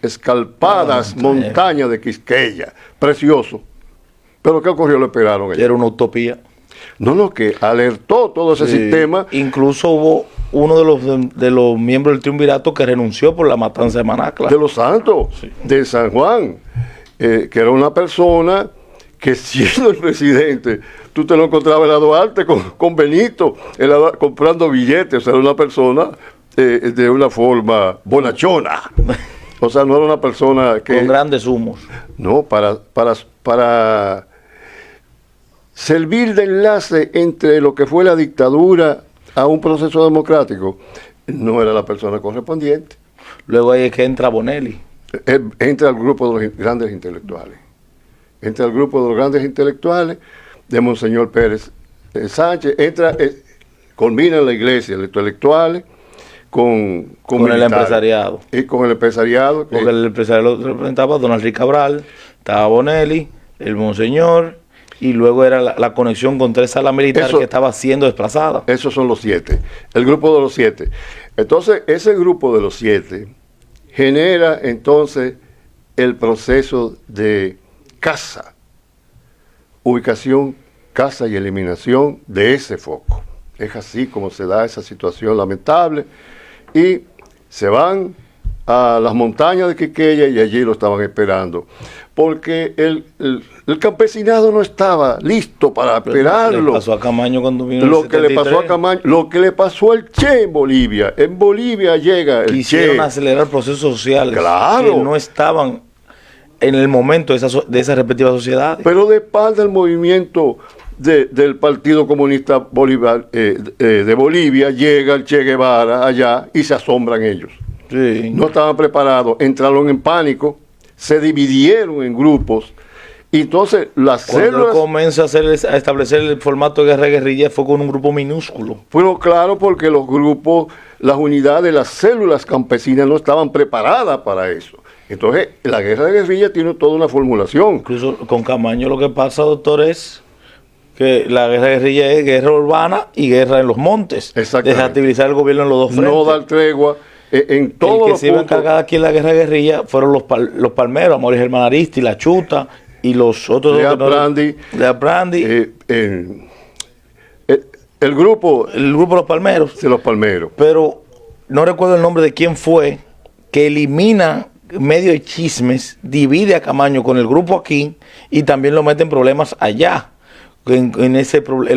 escalpadas montañas de Quisqueya. Precioso. Pero ¿qué ocurrió? Lo esperaron allá. Era una utopía. No, que alertó todo ese sistema. Incluso hubo uno de los miembros del triunvirato que renunció por la matanza de Manacla. De Los Santos, de San Juan, que era una persona que, siendo el presidente, tú te lo encontrabas en la Duarte con Benito, comprando billetes. O sea, era una persona de una forma bonachona. O sea, no era una persona que... Con grandes humos. No, para servir de enlace entre lo que fue la dictadura a un proceso democrático, no era la persona correspondiente. Luego ahí es que entra Bonelli. Entra al grupo de los grandes intelectuales. Entra al grupo de los grandes intelectuales de Monseñor Pérez Sánchez. Combina la iglesia, los intelectuales, con el empresariado. Y con el empresariado. Porque el empresariado lo representaba Don Enrique Cabral, estaba Bonelli, el Monseñor, y luego era la conexión con 3 salas militares que estaba siendo desplazada. Esos son los 7, el grupo de los 7. Entonces, ese grupo de los 7 genera entonces el proceso de caza, ubicación, caza y eliminación de ese foco. Es así como se da esa situación lamentable. Y se van a las montañas de Quisqueya y allí lo estaban esperando. Porque el campesinado no estaba listo para esperarlo. Le pasó a Camaño cuando vino lo que le pasó a Camaño, lo que le pasó al Che en Bolivia. En Bolivia llega el Quisieron Che. acelerar procesos sociales Claro. que no estaban en el momento de esas respectivas sociedades. Pero de espalda el movimiento del Partido Comunista de Bolivia, llega el Che Guevara allá y se asombran ellos. Sí. No estaban preparados, entraron en pánico, se dividieron en grupos, y entonces las células... Cuando comienza a establecer el formato de guerra-guerrilla fue con un grupo minúsculo. Pero claro, porque los grupos, las unidades, las células campesinas no estaban preparadas para eso. Entonces, la guerra de guerrilla tiene toda una formulación. Incluso con Camaño lo que pasa, doctor, es que la guerra de guerrilla es guerra urbana y guerra en los montes. Desestabilizar el gobierno en los dos frentes. No dar tregua en todos los puntos. El que se iba a encargar aquí en la guerra de guerrilla fueron los palmeros, Amores Germán Aristi, La Chuta y los otros Lea Brandi. El grupo de los palmeros. De los palmeros. Pero no recuerdo el nombre de quién fue que elimina medio de chismes, divide a Camaño con el grupo aquí y también lo mete en problemas allá. En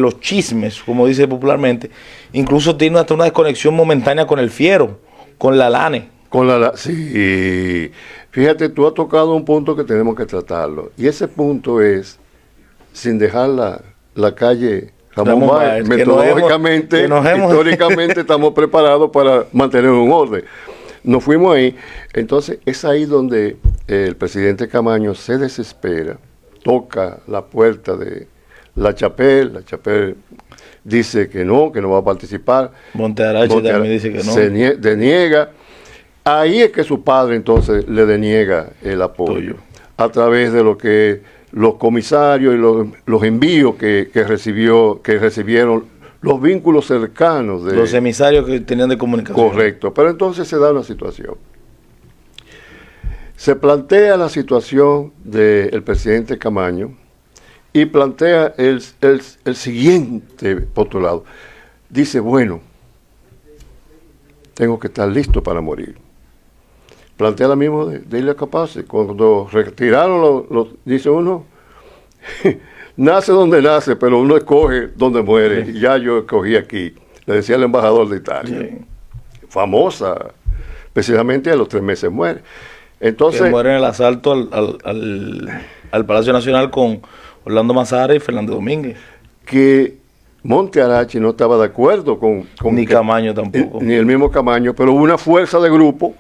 los chismes, como dice popularmente, incluso tiene hasta una desconexión momentánea con el Fiero, con la Lane. Sí, fíjate, tú has tocado un punto que tenemos que tratarlo, y ese punto es, sin dejar la calle Ramón Báez, metodológicamente, históricamente estamos preparados para mantener un orden. Nos fuimos ahí, entonces es ahí donde el presidente Camaño se desespera, toca la puerta de La Chapelle dice que no va a participar. Montearache también dice que no. Se deniega. Ahí es que su padre entonces le deniega el apoyo. A través de lo que los comisarios y los envíos que recibieron los vínculos cercanos de los emisarios que tenían de comunicación. Correcto. Pero entonces se da una situación. Se plantea la situación del presidente Camaño y plantea el siguiente postulado. Dice, bueno, tengo que estar listo para morir. Plantea la misma de Ilia Capace. Cuando retiraron, dice uno, nace donde nace, pero uno escoge donde muere. Sí. Ya yo escogí aquí. Le decía el embajador de Italia. Sí. Famosa. Precisamente a los 3 meses muere. Entonces, que muere en el asalto al Palacio Nacional con Orlando Mazara y Fernández Domínguez. Que Montearache no estaba de acuerdo con ni Camaño tampoco. Ni el mismo Camaño, pero hubo una fuerza de grupo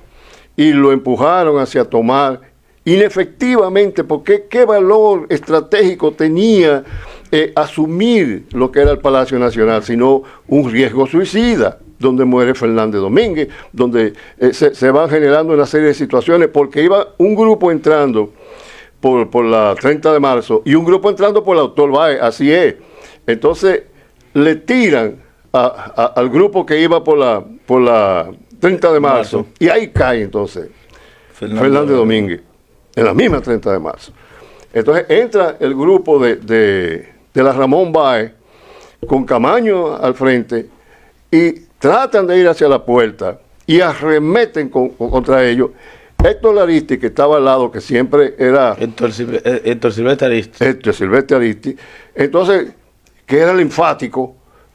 y lo empujaron hacia tomar inefectivamente, porque qué valor estratégico tenía asumir lo que era el Palacio Nacional, sino un riesgo suicida, donde muere Fernández Domínguez, donde se van generando una serie de situaciones, porque iba un grupo entrando por la 30 de marzo y un grupo entrando por la Doctor Báez, así es. Entonces le tiran al grupo que iba por la 30 de marzo y ahí cae entonces Fernández Domínguez, en la misma 30 de marzo. Entonces entra el grupo de la Ramón Báez con Camaño al frente y tratan de ir hacia la puerta y arremeten contra ellos. Héctor Laristi, que estaba al lado, que siempre era... Héctor Silvestre Aristi. Héctor Silvestre Aristi. Entonces, que era el enfático,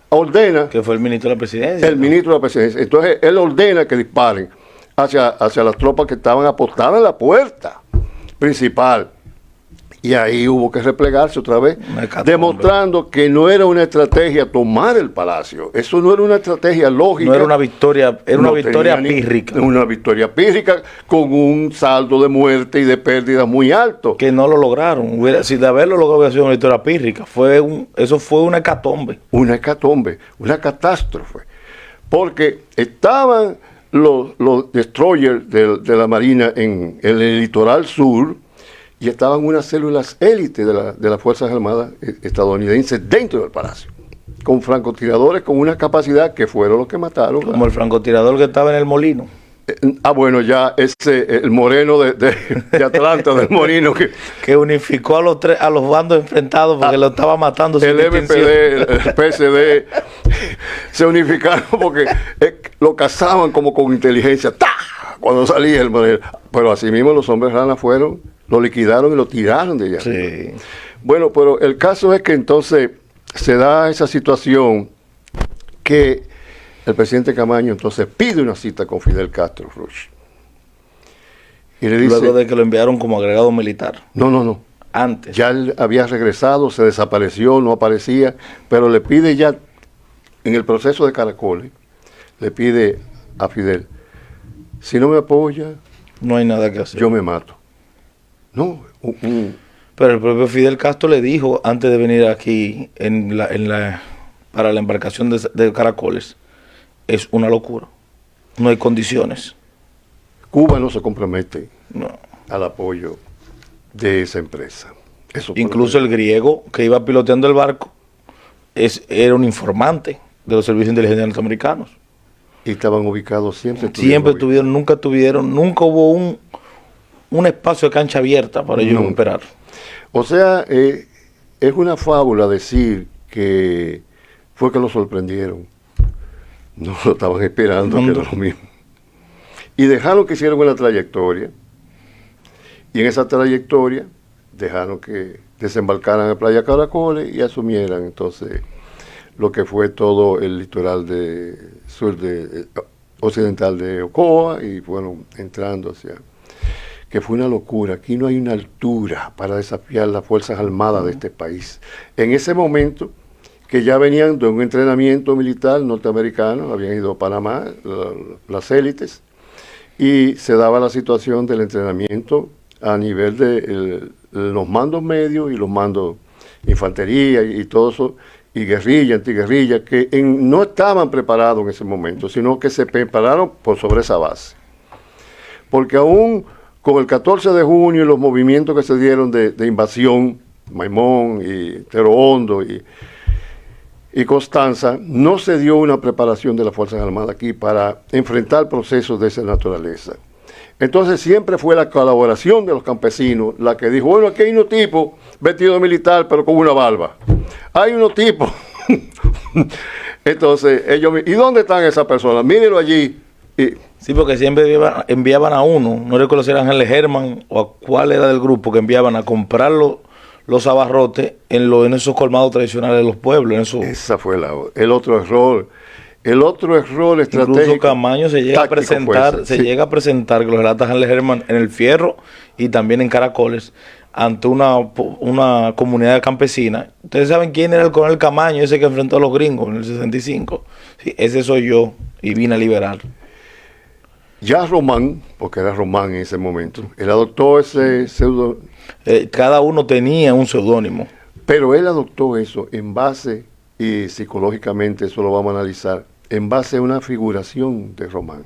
ordena... Que fue el ministro de la presidencia. El ministro de la presidencia. Entonces, él ordena que disparen hacia las tropas que estaban apostadas en la puerta principal. Y ahí hubo que replegarse otra vez, demostrando que no era una estrategia tomar el palacio. Eso no era una estrategia lógica. No era una victoria, era una victoria pírrica. Una victoria pírrica con un saldo de muerte y de pérdida muy alto. Que no lo lograron. Si de haberlo logrado hubiera sido una victoria pírrica. Eso fue una hecatombe. Una hecatombe, una catástrofe. Porque estaban los destroyers de la Marina en el litoral sur, y estaban unas células élites de las Fuerzas Armadas estadounidenses dentro del palacio, con francotiradores con una capacidad que fueron los que mataron. Como el francotirador que estaba en el Molino. Bueno, ya el moreno de Atlanta, del Molino. Que unificó a los bandos enfrentados porque lo estaba matando. El MPD, el PSD, se unificaron porque lo cazaban como con inteligencia. ¡Ta! Cuando salía el moreno. Pero así mismo los hombres rana fueron... Lo liquidaron y lo tiraron de allá. Sí. Bueno, pero el caso es que entonces se da esa situación que el presidente Camaño entonces pide una cita con Fidel Castro Rush. Y le dice... Luego de que lo enviaron como agregado militar. No. Antes. Ya él había regresado, se desapareció, no aparecía, pero le pide ya, en el proceso de Caracoles, le pide a Fidel, si no me apoya... No hay nada que hacer. Yo me mato. No, Pero el propio Fidel Castro le dijo antes de venir aquí para la embarcación de Caracoles, es una locura, no hay condiciones. Cuba no se compromete al apoyo de esa empresa. Eso incluso el griego que iba piloteando el barco era un informante de los servicios de inteligencia norteamericanos. Y estaban ubicados siempre. Nunca hubo un espacio de cancha abierta para ellos operar. O sea, es una fábula decir que fue que lo sorprendieron. No lo estaban esperando, que era lo mismo. Y dejaron que hicieran una trayectoria. Y en esa trayectoria dejaron que desembarcaran en Playa Caracoles y asumieran entonces lo que fue todo el litoral occidental de Ocoa y fueron entrando hacia... que fue una locura. Aquí no hay una altura para desafiar las Fuerzas Armadas de este país. En ese momento, que ya venían de un entrenamiento militar norteamericano, habían ido a Panamá, las élites, y se daba la situación del entrenamiento a nivel de los mandos medios y los mandos infantería y todo eso, y guerrilla, antiguerrilla, que no estaban preparados en ese momento, sino que se prepararon por sobre esa base. Porque aún... con el 14 de junio y los movimientos que se dieron de invasión, Maimón y Tero Hondo y Constanza, no se dio una preparación de las Fuerzas Armadas aquí para enfrentar procesos de esa naturaleza. Entonces siempre fue la colaboración de los campesinos la que dijo, bueno, aquí hay unos tipos vestidos de militar pero con una barba. Hay unos tipos. Entonces ellos, ¿y dónde están esas personas? Mírenlo allí. Sí, porque siempre enviaban a uno, no recuerdo si era Ángel Germán o a cuál era del grupo que enviaban a comprar los abarrotes en esos colmados tradicionales de los pueblos. Esa fue el otro error. El otro error estratégico. Incluso Camaño se llega a presentar, que lo relata Ángel Germán, en El Fierro y también en Caracoles, ante una comunidad campesina. Ustedes saben quién era el coronel Camaño, ese que enfrentó a los gringos en el 65. Sí, ese soy yo y vine a liberar. Ya Román, porque era Román en ese momento, él adoptó ese pseudo... cada uno tenía un seudónimo. Pero él adoptó eso en base, y psicológicamente eso lo vamos a analizar, en base a una figuración de Román.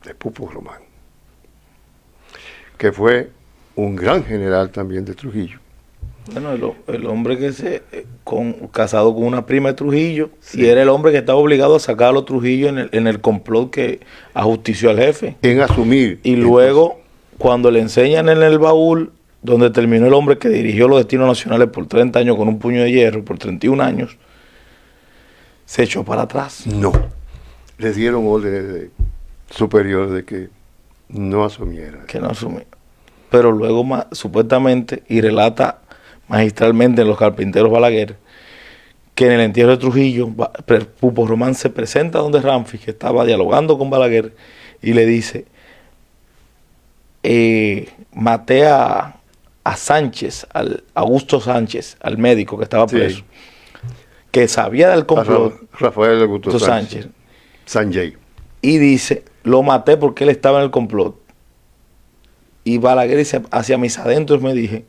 De Pupo Román. Que fue un gran general también de Trujillo. Bueno, el hombre que casado con una prima de Trujillo, sí. Y era el hombre que estaba obligado a sacar a los Trujillo en el complot que ajustició al jefe. En asumir. Y luego, cuando le enseñan en el baúl, donde terminó el hombre que dirigió los destinos nacionales por 30 años con un puño de hierro, por 31 años, se echó para atrás. No. Le dieron órdenes superiores de que no asumiera. Que no asumiera. Pero luego, supuestamente, y relata magistralmente en Los Carpinteros Balaguer, que en el entierro de Trujillo, Pupo Román se presenta donde Ramfis, que estaba dialogando con Balaguer, y le dice, maté a Sánchez, al Augusto Sánchez, al médico que estaba preso, sí, que sabía del complot, Rafael Augusto Sánchez. Sanjay. Y dice, lo maté porque él estaba en el complot. Y Balaguer dice, hacia mis adentros me dije,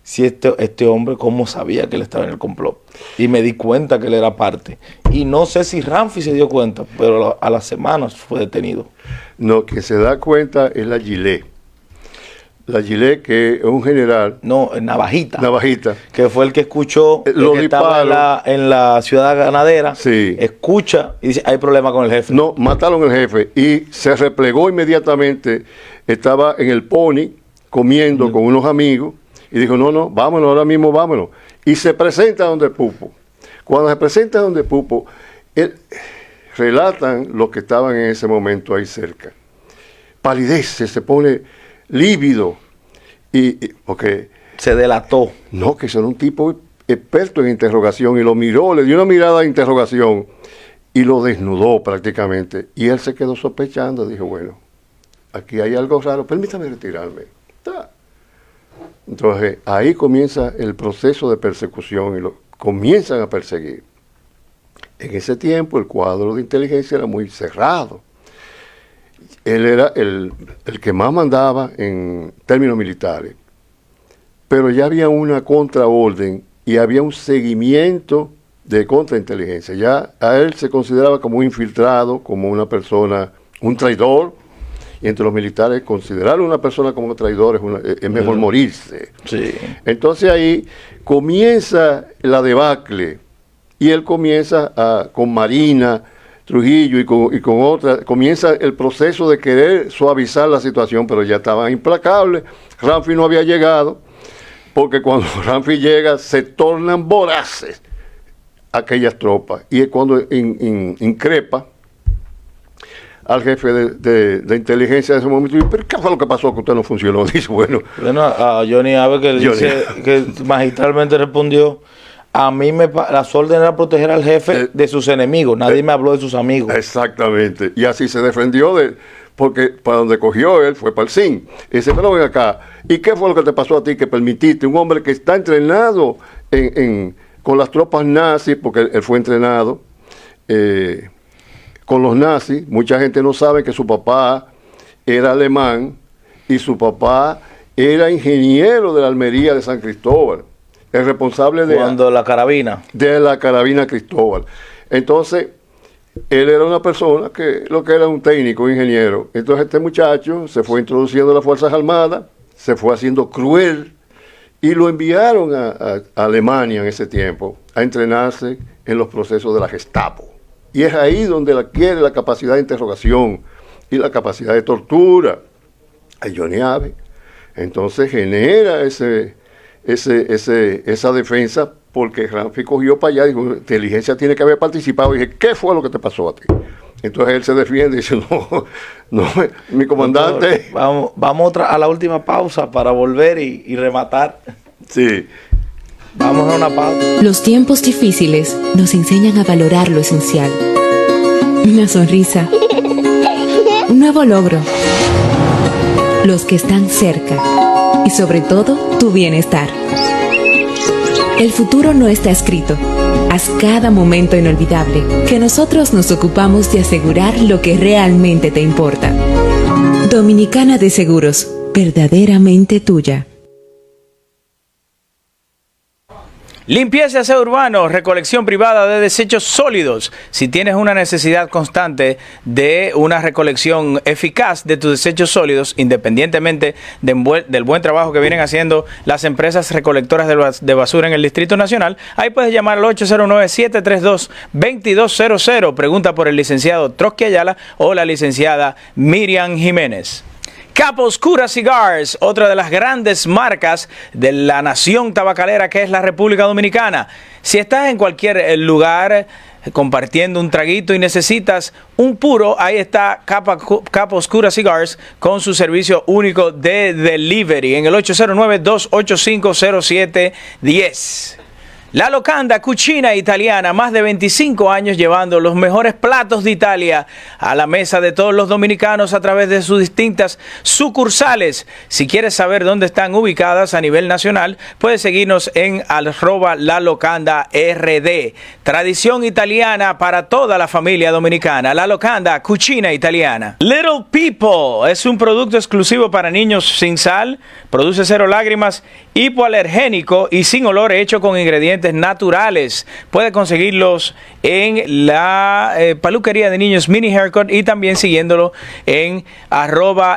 si este hombre, ¿cómo sabía que él estaba en el complot? Y me di cuenta que él era parte. Y no sé si Ramfis se dio cuenta, pero a las semanas fue detenido. No, quien se da cuenta es la Gilet. La Gilet, que es un general. No, Navajita. Navajita. Que fue el que escuchó que estaba en la ciudad ganadera. Sí. Escucha y dice, hay problema con el jefe. No, mataron al jefe y se replegó inmediatamente. Estaba en el Pony comiendo con unos amigos y dijo, no, vámonos, ahora mismo vámonos. Y se presenta donde Pupo. Cuando se presenta donde Pupo, relatan los que estaban en ese momento ahí cerca. Palidece, se pone lívido porque se delató. No, que era un tipo experto en interrogación y lo miró, le dio una mirada de interrogación y lo desnudó prácticamente. Y él se quedó sospechando, dijo, bueno, aquí hay algo raro, permítame retirarme. Entonces ahí comienza el proceso de persecución y lo comienzan a perseguir. En ese tiempo el cuadro de inteligencia era muy cerrado. Él era el que más mandaba en términos militares. Pero ya había una contraorden y había un seguimiento de contrainteligencia. Ya a él se consideraba como un infiltrado, como una persona, un traidor. Y entre los militares considerar a una persona como un traidor es mejor morirse. Sí. Entonces ahí comienza la debacle. Y él comienza con Marina Trujillo y con otras, comienza el proceso de querer suavizar la situación, pero ya estaba implacable. Ramfis no había llegado, porque cuando Ramfis llega se tornan voraces aquellas tropas. Y es cuando increpa al jefe de inteligencia de ese momento, y ¿pero qué fue lo que pasó que usted no funcionó? Dice, bueno, a Johnny Abe, que dice que magistralmente respondió, a mí las órdenes era proteger al jefe de sus enemigos, nadie me habló de sus amigos. Exactamente, y así se defendió porque para donde cogió él fue para el CIN. Y dice, pero ven acá, ¿y qué fue lo que te pasó a ti que permitiste? Un hombre que está entrenado con las tropas nazis, porque él fue entrenado con los nazis. Mucha gente no sabe que su papá era alemán y su papá era ingeniero de la Almería de San Cristóbal. El responsable de la carabina. De la carabina Cristóbal. Entonces, él era una persona que lo que era un técnico, un ingeniero. Entonces este muchacho se fue introduciendo a las Fuerzas Armadas, se fue haciendo cruel y lo enviaron a Alemania en ese tiempo a entrenarse en los procesos de la Gestapo. Y es ahí donde adquiere la capacidad de interrogación y la capacidad de tortura. A Johnny Abe. Entonces genera esa defensa, porque Ramfis cogió para allá y dijo, inteligencia tiene que haber participado. Y dije, ¿qué fue lo que te pasó a ti? Entonces él se defiende y dice, no, mi comandante. Doctor, vamos a la última pausa para volver y rematar. Sí. Vamos a una pausa. Los tiempos difíciles nos enseñan a valorar lo esencial. Una sonrisa. Un nuevo logro. Los que están cerca. Y sobre todo, tu bienestar. El futuro no está escrito. Haz cada momento inolvidable, que nosotros nos ocupamos de asegurar lo que realmente te importa. Dominicana de Seguros, verdaderamente tuya. Limpieza y aseo urbano, recolección privada de desechos sólidos. Si tienes una necesidad constante de una recolección eficaz de tus desechos sólidos, independientemente del buen trabajo que vienen haciendo las empresas recolectoras de basura en el Distrito Nacional, ahí puedes llamar al 809-732-2200. Pregunta por el licenciado Trotsky Ayala o la licenciada Miriam Jiménez. Capa Oscura Cigars, otra de las grandes marcas de la nación tabacalera que es la República Dominicana. Si estás en cualquier lugar compartiendo un traguito y necesitas un puro, ahí está Capa Oscura Cigars con su servicio único de delivery en el 809-285-0710. La Locanda, cucina italiana, más de 25 años llevando los mejores platos de Italia a la mesa de todos los dominicanos a través de sus distintas sucursales. Si quieres saber dónde están ubicadas a nivel nacional, puedes seguirnos en @LaLocandaRD. Tradición italiana para toda la familia dominicana. La Locanda, cucina italiana. Little People es un producto exclusivo para niños sin sal, produce 0 lágrimas, hipoalergénico y sin olor, hecho con ingredientes naturales. Puede conseguirlos en la peluquería de niños Mini Haircut y también siguiéndolo en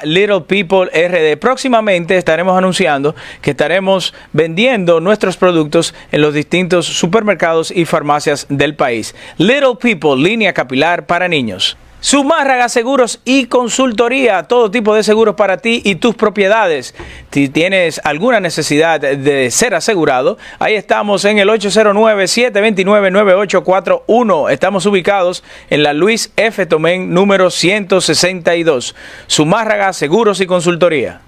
@LittlePeopleRD. Próximamente estaremos anunciando que estaremos vendiendo nuestros productos en los distintos supermercados y farmacias del país. Little People, línea capilar para niños. Zumárraga Seguros y Consultoría, todo tipo de seguros para ti y tus propiedades. Si tienes alguna necesidad de ser asegurado, ahí estamos en el 809-729-9841. Estamos ubicados en la Luis F. Tomén, número 162. Zumárraga Seguros y Consultoría.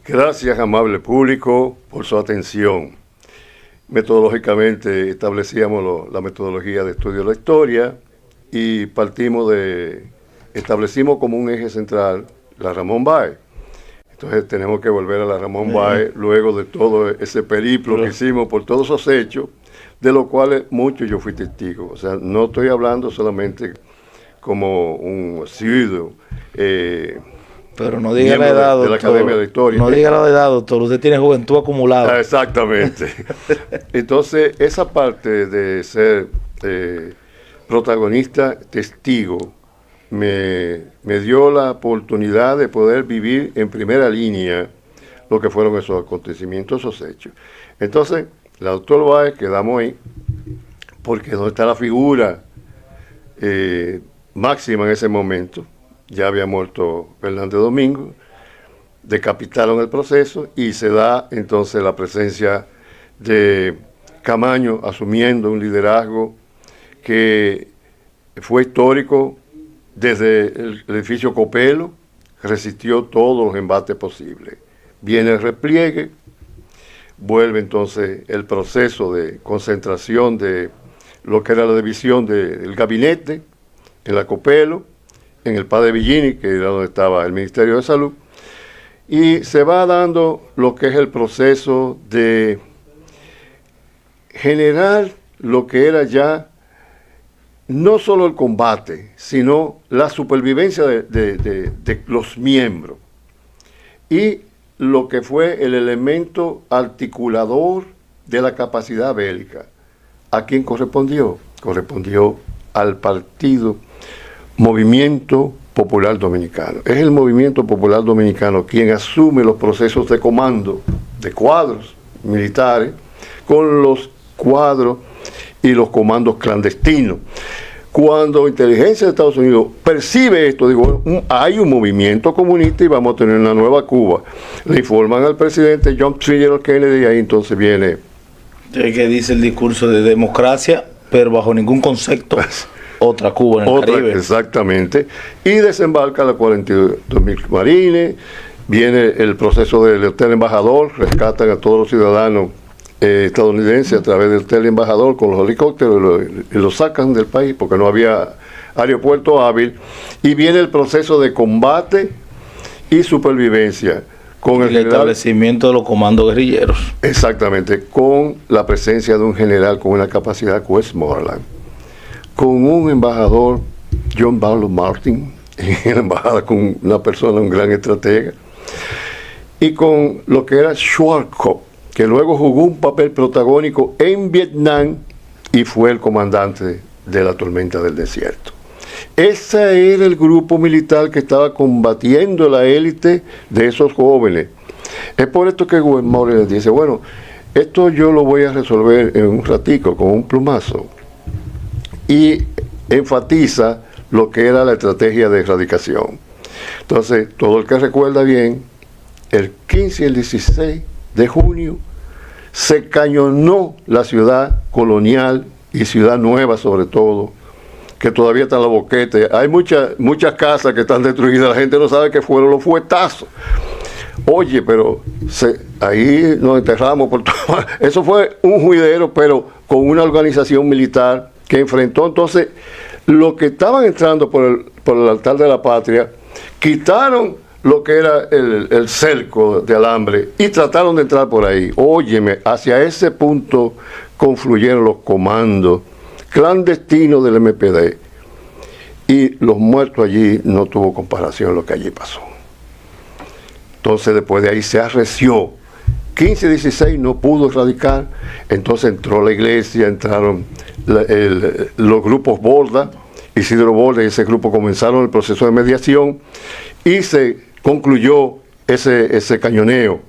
Gracias, amable público, por su atención. Metodológicamente establecíamos la metodología de estudio de la historia y establecimos como un eje central la Ramón Báez. Entonces tenemos que volver a la Ramón Báez luego de todo ese periplo que hicimos por todos esos hechos, de los cuales muchos yo fui testigo. O sea, no estoy hablando solamente como un asiduo, pero no diga la edad, doctor. De la Academia de Historia. No diga la edad, doctor. Usted tiene juventud acumulada. Exactamente. Entonces, esa parte de ser protagonista, testigo, me dio la oportunidad de poder vivir en primera línea lo que fueron esos acontecimientos, esos hechos. Entonces, la doctora Báez, quedamos ahí, porque donde está la figura máxima en ese momento. Ya había muerto Fernández Domingo, decapitaron el proceso y se da entonces la presencia de Camaño asumiendo un liderazgo que fue histórico desde el edificio Copelo, resistió todos los embates posibles. Viene el repliegue, vuelve entonces el proceso de concentración de lo que era la división del gabinete en la Copelo, en el Padre Villini, que era donde estaba el Ministerio de Salud, y se va dando lo que es el proceso de generar lo que era ya no solo el combate, sino la supervivencia de los miembros, y lo que fue el elemento articulador de la capacidad bélica. ¿A quién correspondió? Correspondió al partido Movimiento Popular Dominicano. Es el Movimiento Popular Dominicano quien asume los procesos de comando de cuadros militares con los cuadros y los comandos clandestinos. Cuando Inteligencia de Estados Unidos percibe esto, digo, hay un movimiento comunista y vamos a tener una nueva Cuba. Le informan al presidente John F. Kennedy y ahí entonces viene... que dice el discurso de democracia, pero bajo ningún concepto... Otra Cuba en el Caribe. Exactamente. Y desembarca la 42.000 marines, viene el proceso del hotel embajador, rescatan a todos los ciudadanos estadounidenses a través del hotel embajador con los helicópteros y los sacan del país porque no había aeropuerto hábil. Y viene el proceso de combate y supervivencia. Con el establecimiento de los comandos guerrilleros. Exactamente, con la presencia de un general con una capacidad Westmoreland, con un embajador, John Barlow Martin, en la embajada con una persona, un gran estratega, y con lo que era Schwarzkopf, que luego jugó un papel protagónico en Vietnam y fue el comandante de la tormenta del desierto. Ese era el grupo militar que estaba combatiendo la élite de esos jóvenes. Es por esto que Westmore les dice, bueno, esto yo lo voy a resolver en un ratico, con un plumazo. Y enfatiza lo que era la estrategia de erradicación. Entonces, todo el que recuerda bien, el 15 y el 16 de junio se cañonó la ciudad colonial y ciudad nueva sobre todo, que todavía está en la boquete. Hay muchas casas que están destruidas, la gente no sabe qué fueron los fuetazos. Oye, pero ahí nos enterramos por todo. Eso fue un juidero, pero con una organización militar que enfrentó entonces los que estaban entrando por el altar de la patria, quitaron lo que era el cerco de alambre y trataron de entrar por ahí. Óyeme, hacia ese punto confluyeron los comandos clandestinos del MPD y los muertos allí no tuvo comparación lo que allí pasó. Entonces después de ahí se arreció. 15 y 16 no pudo erradicar, entonces entró la iglesia, entraron los grupos Borda, Isidro Borda y ese grupo comenzaron el proceso de mediación y se concluyó ese cañoneo,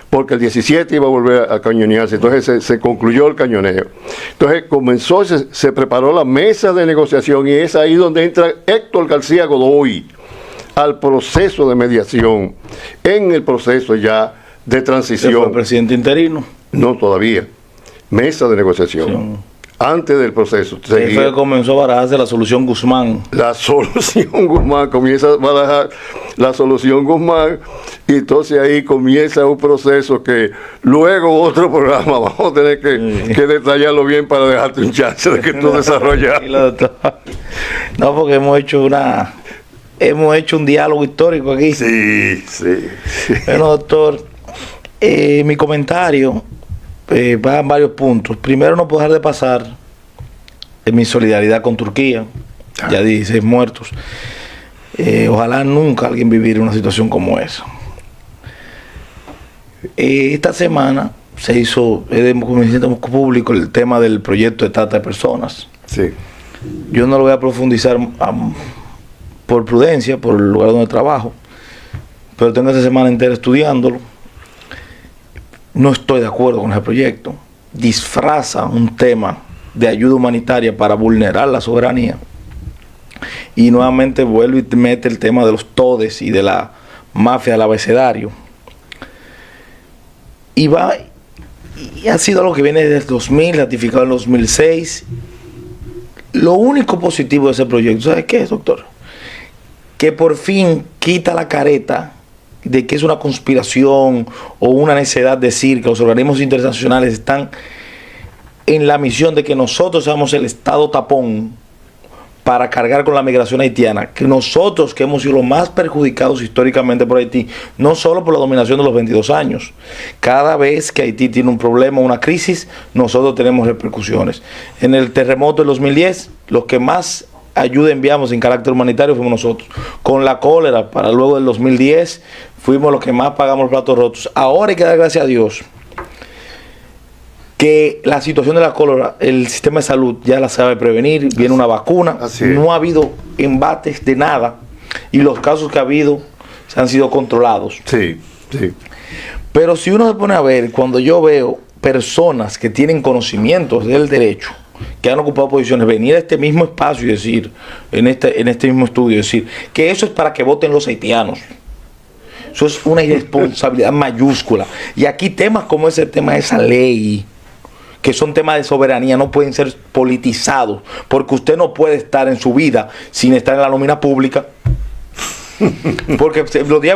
porque el 17 iba a volver a cañonearse, entonces se concluyó el cañoneo. Entonces comenzó, se preparó la mesa de negociación y es ahí donde entra Héctor García Godoy al proceso de mediación, en el proceso ya de transición. ¿Fue presidente interino? No, todavía. Mesa de negociación. Sí. Antes del proceso. Fue que comenzó a barajarse la solución Guzmán. La solución Guzmán, comienza a barajar la solución Guzmán, y entonces ahí comienza un proceso que luego otro programa vamos a tener que detallarlo bien para dejarte un chance de que tú desarrolles. No, porque hemos hecho un diálogo histórico aquí. Sí. Bueno, doctor, mi comentario va en varios puntos. Primero, no puedo dejar de pasar mi solidaridad con Turquía. Ya 16 muertos. Ojalá nunca alguien viviera una situación como esa. Esta semana se hizo público el tema del proyecto de trata de personas. Sí. Yo no lo voy a profundizar por prudencia, por el lugar donde trabajo, pero tengo esta semana entera estudiándolo. No estoy de acuerdo con ese proyecto. Disfraza un tema de ayuda humanitaria para vulnerar la soberanía. Y nuevamente vuelve y mete el tema de los todes y de la mafia del abecedario. Y ha sido algo que viene desde el 2000, ratificado en el 2006. Lo único positivo de ese proyecto, ¿sabes qué es, doctor? Que por fin quita la careta de que es una conspiración o una necedad decir que los organismos internacionales están en la misión de que nosotros seamos el estado tapón para cargar con la migración haitiana, que nosotros, que hemos sido los más perjudicados históricamente por Haití, no solo por la dominación de los 22 años, cada vez que Haití tiene un problema, una crisis, nosotros tenemos repercusiones. En el terremoto del 2010, los que más ayuda enviamos en carácter humanitario fuimos nosotros. Con la cólera, para luego del 2010, fuimos los que más pagamos los platos rotos. Ahora hay que dar gracias a Dios que la situación de la cólera, el sistema de salud ya la sabe prevenir, viene una vacuna, no ha habido embates de nada y los casos que ha habido se han sido controlados. Sí. Pero si uno se pone a ver, cuando yo veo personas que tienen conocimientos del derecho, que han ocupado posiciones, venir a este mismo espacio y decir, en este mismo estudio, decir que eso es para que voten los haitianos. Eso es una irresponsabilidad mayúscula. Y aquí temas como ese tema de esa ley, que son temas de soberanía, no pueden ser politizados, porque usted no puede estar en su vida sin estar en la nómina pública. Porque los días